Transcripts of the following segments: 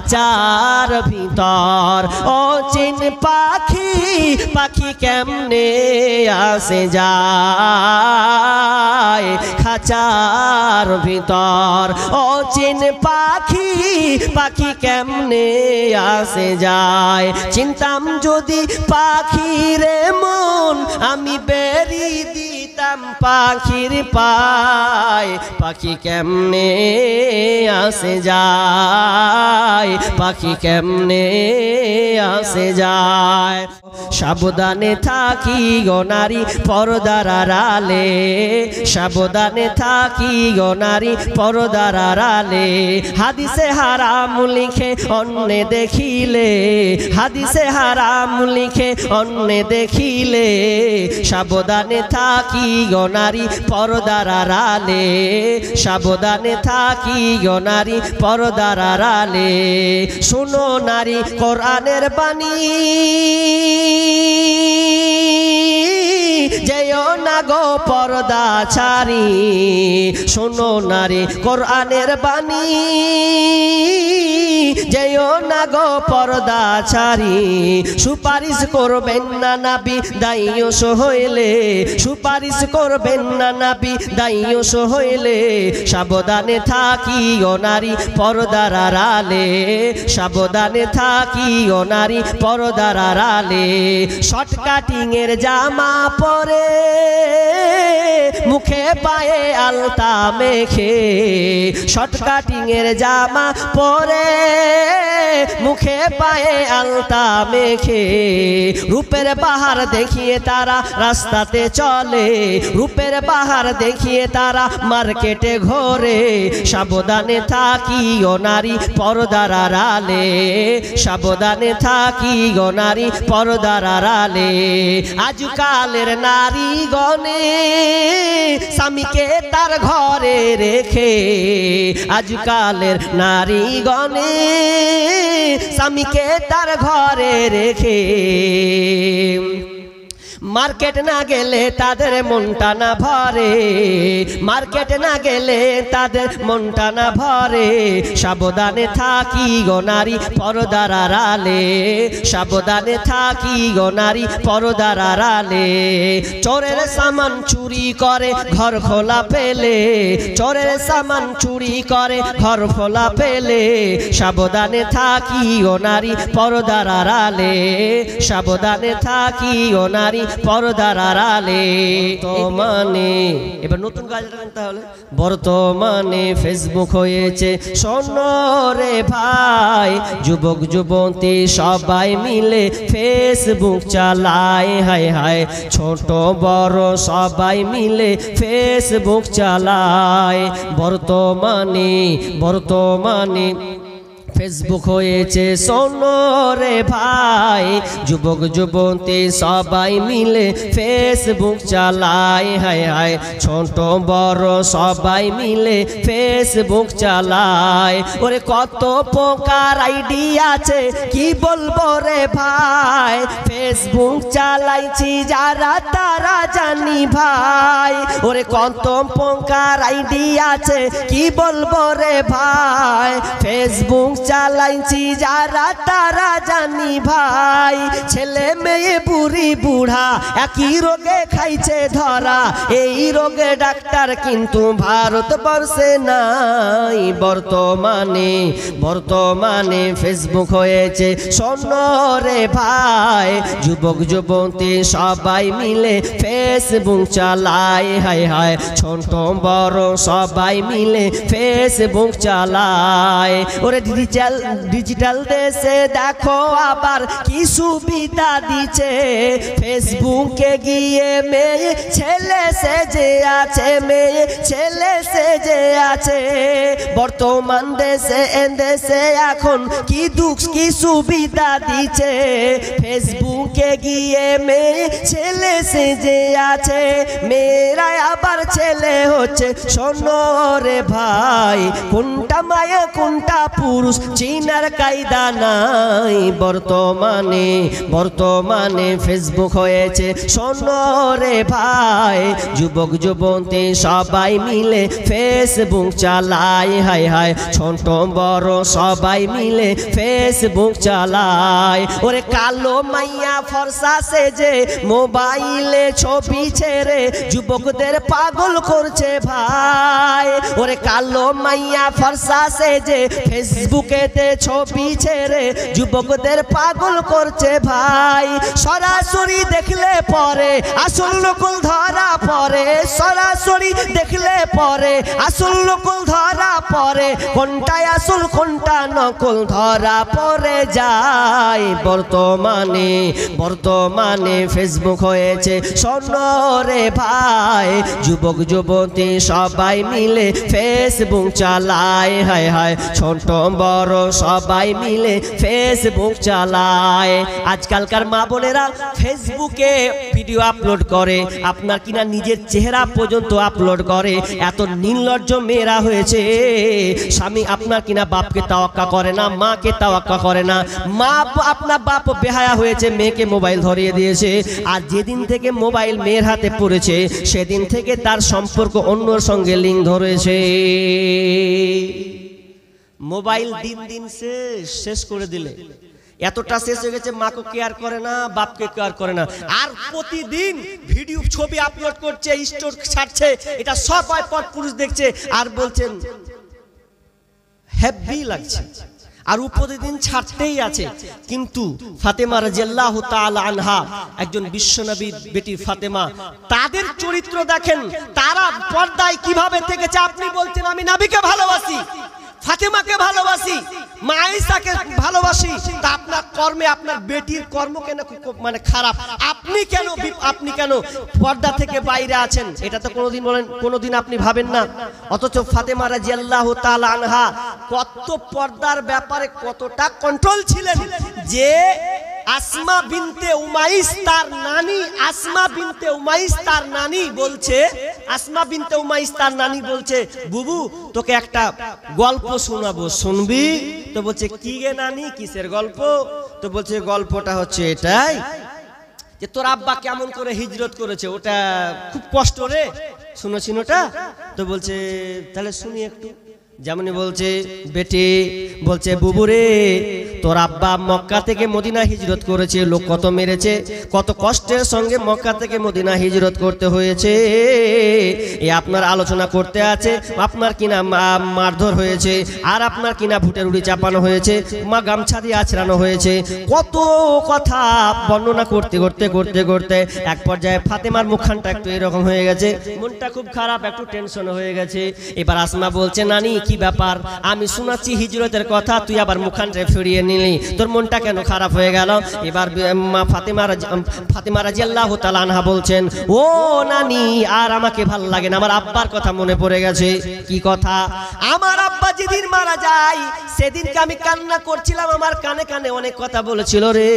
খাঁচার ভিতর অচিন পাখি পাখি কেমনে আসে যায় খাঁচার ভিতর অচিন পাখি পাখি কেমনে আসে যায় চিনতাম যদি পাখির মন আমি বেরি দিতাম পাখির পায় পাখি কেমনে আসে যায় পাখি কেমনে আসে যায় সাবধানে থাকি গো নারী পর্দার আড়ালে সাবধানে থাকি গো নারী পর্দার আড়ালে হাদিসে হারাম লিখে অন্যে দেখিলে হাদিসে হারাম লিখে অন্যে দেখিলে সাবধানে থাকি গো নারী পর্দার আড়ালে সাবধানে থাকি গো নারী পর্দার আড়ালে শোনো নারী কোরআনের বাণী যেও না গো পর্দা ছাড়ি শোনো নারী কোরআনের বাণী যেও না গো পর্দা ছাড়ি সুপারিশ করবেন না নবী দায়ীশ হইলে সুপারিশ করবেন না নবী দায়ীশ হইলে সাবধানে থাকি ও নারী পর্দার আড়ালে সাবধানে থাকি ও নারী পর্দার আড়ালে শর্ট কাটিং এর জামা পরে মুখে পায়ে আলতা মেখে শর্ট কাটিং এর জামা পরে মুখে পায়ে আলতা মেখে রূপের বাহার দেখিয়ে তারা রাস্তাতে চলে রূপের বাহার দেখিয়ে তারা মার্কেটে ঘোরে সাবধানে থাকি ও নারী পর্দার আড়ালে সাবধানে থাকি ও নারী পর্দার আড়ালে আজকালের নারী গণে স্বামীকে তার ঘরে রেখে আজকালের নারী গণে স্বামীকে তার ঘরে রেখে মার্কেট না গেলে তাদের মনটা না ভরে মার্কেট না গেলে তাদের মনটা না ভরে সাবধানে থাকি গো নারী পর্দার আড়ালে সাবধানে থাকি গো নারী পর্দার আড়ালে চোরের সামান চুরি করে ঘর খোলা পেলে চোরের সামান চুরি করে ঘর খোলা পেলে সাবধানে থাকি গো নারী পর্দার আড়ালে সাবধানে থাকি গো নারী পর্দার আড়ালে বর্তমানে এবার নতুন কাজ তাহলে বর্তমানে ফেসবুক হয়েছে শোনো রে ভাই যুবক যুবতী সবাই মিলে ফেসবুক চালায় হায় হায় ছোট বড় সবাই মিলে ফেসবুক চালায় বর্তমানে বর্তমানে ফেসবুক হয়েছে শোনো রে ভাই যুবক যুবতী সবাই মিলে ফেসবুক চালায় হায় হায় ছোট বড় সবাই মিলে ফেসবুক চালায় ওরে কত প্রকার আইডি আছে কি বলবো রে ভাই ফেসবুক চালাইছি যারা তারা জানি ভাই ওরে কত প্রকার আইডি আছে কি বলবো রে ভাই ফেসবুক চালাইছি যারা তারা জানি ভাই ছেলে মেয়ে বুড়ি বুড়া একই রোগে খাইছে ধরা এই রোগে ডাক্তার কিন্তু ভারতবর্ষে নাই বর্তমানে বর্তমানে ফেসবুক হয়েছে শোনো রে ভাই যুবক যুবতী সবাই মিলে ফেসবুক চালায় হায় হায় ছোট বড় সবাই মিলে ফেসবুক চালায় ওরে ডিজিটাল দেশে দেখো আবার কি সুবিধা দিচ্ছে ফেসবুকে গিয়ে মেয়ে ছেলে সেজে আছে মেয়ে ছেলে সেজে আছে বর্তমান দেশে দেশে এখন কি দুঃখ কি সুবিধা দিচ্ছে ফেসবুকে গিয়ে মেয়ে ছেলে সেজে আছে মেয়েরা আবার ছেলে হচ্ছে শোনো রে ভাই কোনটা মায়া কোনটা পুরুষ চিনার কায়দা নাই। বর্তমানে ফেসবুক হয়েছে শোনো রে ভাই, যুবক যুবতী সবাই মিলে ফেসবুক চালায়। হায় হায় ছোট বড় সবাই মিলে ফেসবুক চালায়। ওরে কালো মাইয়া ফর্সা সেজে মোবাইলে ছবি ছেড়ে যুবকদের পাগল করছে ভাই। ওরে কালো মাইয়া ফর্সা সেজে ফেসবুকেতে ছবি ছেড়ে যুবকদের পাগল করছে ভাই। সরাসরি দেখলে পরে আসল নকল ধরা পড়ে, সরাসরি দেখলে পরে আসল নকল ধরা পড়ে, কোনটাই আসল কোনটা নকল ধরা পড়ে যায়। বর্তমানে ফেসবুক হয়েছে শোনো রে ভাই, যুবক যুবতী সবাই মিলে ফেসবুক চালায়। হায় হায় ছোট বড় সবাই মিলে ফেসবুক চালায়। আজকালকার মা বোনেরা ফেসবুকে ভিডিও আপলোড করে, আপনার কিনা নিজের চেহারা পর্যন্ত আপলোড করে। এত নির্লজ্জ মেয়েরা হয়েছে, স্বামী আপনার কিনা বাপকে তাওয়াক্কা করে না, মাকে তাওয়াক্কা করে না। মা আপনার বাপ বেহায়া হয়েছে, মেয়েকে মোবাইল ধরিয়ে দিয়েছে। আর যেদিন থেকে মোবাইল মেয়ের হাতে পড়েছে সেদিন থেকে তার সম্পর্ক অন্যর সঙ্গে লিঙ্ক ধরেছে। মোবাইল দিন দিন শেষ করে দিলে, এতটা শেষ হয়ে গেছে, মাকে কেয়ার করে না, বাপকে কেয়ার করে না। আর প্রতিদিন ভিডিও ছবি আপলোড করছে, স্টোর ছাড়ছে, এটা সব পর পুরুষ দেখছে আর বলছেন হ্যাপি লাগছে, আর প্রতিদিন ছাড়তেই আছে। কিন্তু ফাতেমা রাদিয়াল্লাহু তাআলা আনহা, একজন বিশ্বনবীর বেটি ফাতেমা, তাদের চরিত্র দেখেন, তারা পর্দায় কিভাবে থেকেছে। আপনি বলছেন আমি নবীকে ভালোবাসি, ফাতেমাকে ভালোবাসি, মা আয়েশাকে ভালোবাসি, তা আপনার কর্মে আপনার বেটির কর্ম কেন মানে খারাপ? আপনি কেন পর্দা থেকে বাইরে আছেন? এটা তো কোনোদিন আপনি ভাবেন না। অথচ ফাতেমা রাদিয়াল্লাহু তাআলা আনহা কত পর্দার ব্যাপারে কতটা কন্ট্রোল ছিলেন, যে আসমা বিনতে উমাইস তার নানি বলছে বুবু তোকে একটা গল্প শোনাবো, শুনবি? তো বলছে কি গে নানি, কিসের গল্প? তো বলছে গল্পটা হচ্ছে এটাই যে তোর আব্বা কেমন করে হিজরত করেছে, ওটা খুব কষ্ট রে, শুনেছিস ওটা? তো বলছে তাহলে শুনি একটু। যেমনি বলছে বেটি, বলছে বুবু রে, তোর আব্বা মক্কা থেকে মদিনা হিজরত করেছে, লোক কত মেরেছে, কত কষ্টের সঙ্গে মক্কা থেকে মদিনা হিজরত করতে হয়েছে, আপনার আলোচনা করতে আছে। আপনার কিনা মারধর হয়েছে, আর আপনার কিনা ভুটের উড়ি চাপানো হয়েছে, মা গামছা দিয়ে আছড়ানো হয়েছে, কত কথা বর্ণনা করতে এক পর্যায়ে ফাতেমার মুখখানটা একটু এরকম হয়ে গেছে, মনটা খুব খারাপ, একটু টেনশন হয়ে গেছে। এবার আসমা বলছে নানি কি ব্যাপার, আমি শোনাচ্ছি হিজরতের কথা, তুই আবার মুখখানটা ফিরিয়ে নিলি, তোর মনটা কেন খারাপ হয়ে গেল? এবার ফাতেমা রাদিয়াল্লাহু তাআলা আনহা বলছেন ও নানি, আর আমাকে ভাল লাগে না, আমার আব্বার কথা মনে পড়ে গেছে। কি কথা? আমার আব্বা যেদিন মারা যায় সেদিনকে আমি কান্না করছিলাম, আমার কানে কানে অনেক কথা বলেছিল রে।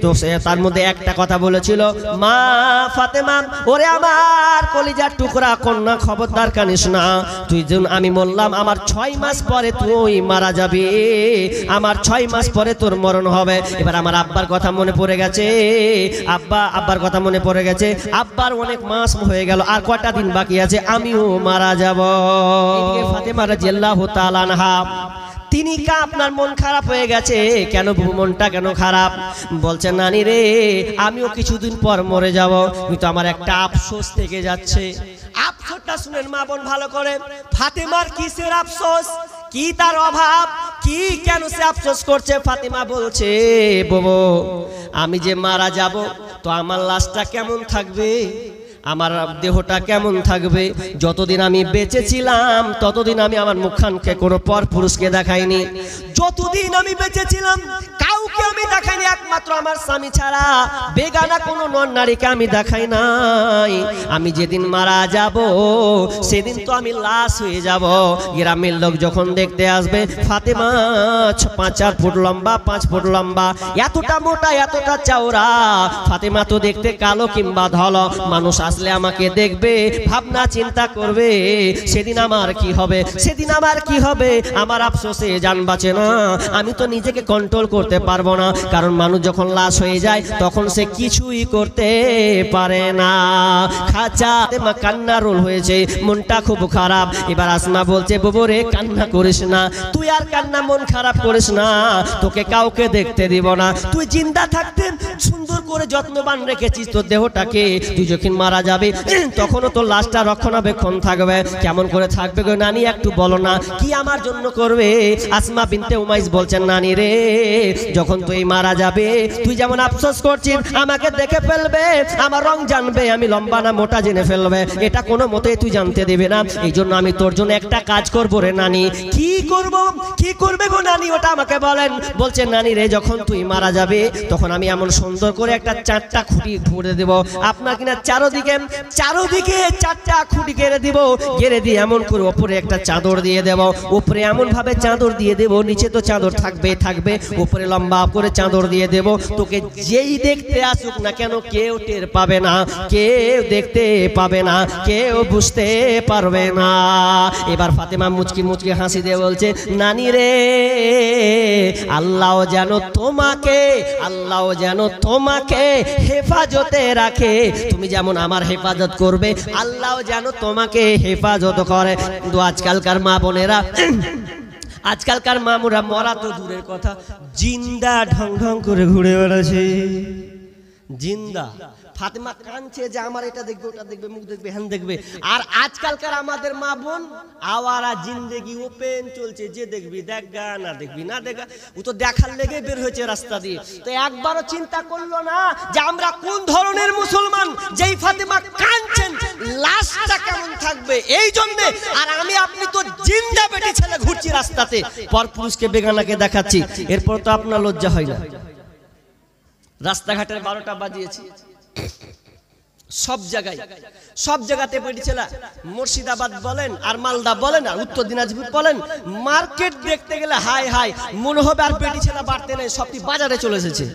তো তার মধ্যে একটা কথা বলেছিল, মা ফাতেমা, ওরে আমার কলিজার টুকরা কন্যা, খবরদার কানিস না, তুই যখন আমি বললাম আমার 6 মাস পরে তুই মারা যাবি, আমার 6 মাস পরে তোর মরণ হবে। এবার আমার আব্বার কথা মনে পড়ে গেছে, আব্বার কথা মনে পড়ে গেছে, আব্বার অনেক মাস হয়ে গেল, আর কটা দিন বাকি আছে, আমিও মারা যাব। ফাতেমা রাদিয়াল্লাহু তাআলা আনহা, তিনি কা আপনার মন খারাপ হয়ে গেছে কেন? মনটা কেন খারাপ? বলছেন নানি রে, আমিও কিছুদিন পর মরে যাব, কিন্তু আমার একটা আফসোস থেকে যাচ্ছে। আফসোসটা শুনেন মা বোন ভালো করে। ফাতেমার কিসের আফসোস, কি তার অভাব, কি কেন সে আফসোস করছে? ফাতেমা বলছে বাবা, আমি যে মারা যাব তো আমার লাশটা কেমন থাকবে, আমার দেহটা কেমন থাকবে? যতদিন আমি বেঁচে ছিলাম ততদিন আমি আমার মুখখানকে কোনো পর পুরুষকে দেখাইনি, যতদিন আমি বেঁচে ছিলাম কাউকে আমি দেখাইনি, একমাত্র আমার স্বামী ছাড়া বেগানা কোনো নর নারীকে আমি দেখাই নাই। আমি যেদিন মারা যাব সেদিন তো আমি লাশ হয়ে যাব। গ্রামের লোক যখন দেখতে আসবে, ফাতেমা 4 ফুট লম্বা, 5 ফুট লম্বা, এতটা মোটা, এতটা চওড়া, ফাতেমা তো দেখতে কালো কিংবা ধলো, মানুষ আসলে আমাকে দেখবে, ভাবনা চিন্তা করবে, সেদিন আমার কি হবে, সেদিন আমার কি হবে। আমার আফসোসে জান বাঁচে না, আমি তো নিজেকে কন্ট্রোল করতে পারবো না, কারণ মানুষ যখন লাশ হয়ে যায় তখন সে কিছুই করতে পারে না। খাঁচা কান্না রোল হয়েছে, মনটা খুব খারাপ। এবার আসমা বলছে, বুবু রে কান্না করিস না, তুই আর কান্না মন খারাপ করিস না, তোকে কাউকে দেখতে দিব না। তুই জিন্দা থাকতে সুন্দর করে যত্নবান রেখেছিস তোর দেহটাকে, তুই যখন মারা যাবে তখনও তোর লাশটা রক্ষণাবেক্ষণ থাকবে। কেমন করে থাকবে গো নানি, একটু বলো না, কি আমার জন্য করবে? আসমা বিনতে উমাইস বলছেন, নানি রে যখন তুই মারা যাবে, তুই যেমন আফসোস করছিস আমাকে দেখে ফেলবে, আমার রং জানবে, আমি লম্বা না মোটা জেনে ফেলবে, এটা কোনো মতেই তুই জানতে দেবে না। এই জন্য আমি তোর জন্য একটা কাজ করবো রে নানি। কি করব, কি করবে গো নানি, ওটা আমাকে বলেন। বলছে, নানি রে যখন তুই মারা যাবে তখন আমি এমন সুন্দর করে একটা 4টা খুঁটি ঘুরে দেব, আপনার কিনা চারোদিকে 4টা খুঁটি গেড়ে দিব, গেড়ে দিয়ে এমন করে উপরে একটা চাদর দিয়ে দেব, উপরে এমন ভাবে চাদর দিয়ে দেব, নিচে তো চাদর থাকবে, উপরে লম্বা করে চাদর দিয়ে দেব, তোকে যেই দেখতে আসুক না কেন কেউ টের পাবে না, কেউ দেখতে পাবে না, কেউ বুঝতে পারবে না। এবার ফাতেমা মুচকি মুচকি হাসি দিয়ে বলছে, নানি রে আল্লাহ যেন তোমাকে হেফাজতে রাখে, তুমি যেমন আমার হেফাজত করবে আল্লাহ যেন তোমাকে হেফাজত করে। কিন্তু আজকালকার মা বোনেরা, আজকালকার মামুরা মরা তো দূরের কথা, জিন্দা ঢং ঢং করে ঘুরে বেড়াচ্ছে, জিন্দা। ফাতেমা কাঁদছে যে আমার এটা দেখবে, ওটা দেখবে, মুখ দেখবে, হ্যান দেখবে। আর আজকালকার আমাদের মা বোন আওয়ারা জিন্দেগি ওপেন চলছে, যে দেখবি দেখা, না দেখবি না দেখা, ও তো দেখার লেগে বের হয়েছে রাস্তা দিয়ে। তো একবারও চিন্তা করলো না যে আমরা কোন ধরনের মুসলমান, যেই ফাতেমা কাঁদছেন লাশটা কেমন থাকবে এই জন্যে। আর আমি আপনি তো জিন্দা বেটি ছেলে ঘুরছি রাস্তাতে, পর পুরুষকে বেগানাকে দেখাচ্ছি, এরপর তো আপনার লজ্জা হয় না? রাস্তাঘাটের 12টা বাজিয়েছি, সব জায়গাতে বেরিয়েছিলা, মুর্শিদাবাদ বলেন আর মালদা বলেন আর উত্তর দিনাজপুর বলেন, মার্কেট দেখতে গেলে হাই মনে হবে আর বেরিয়েছিলা বাড়তে নেই, সবটি বাজারে চলে এসেছে।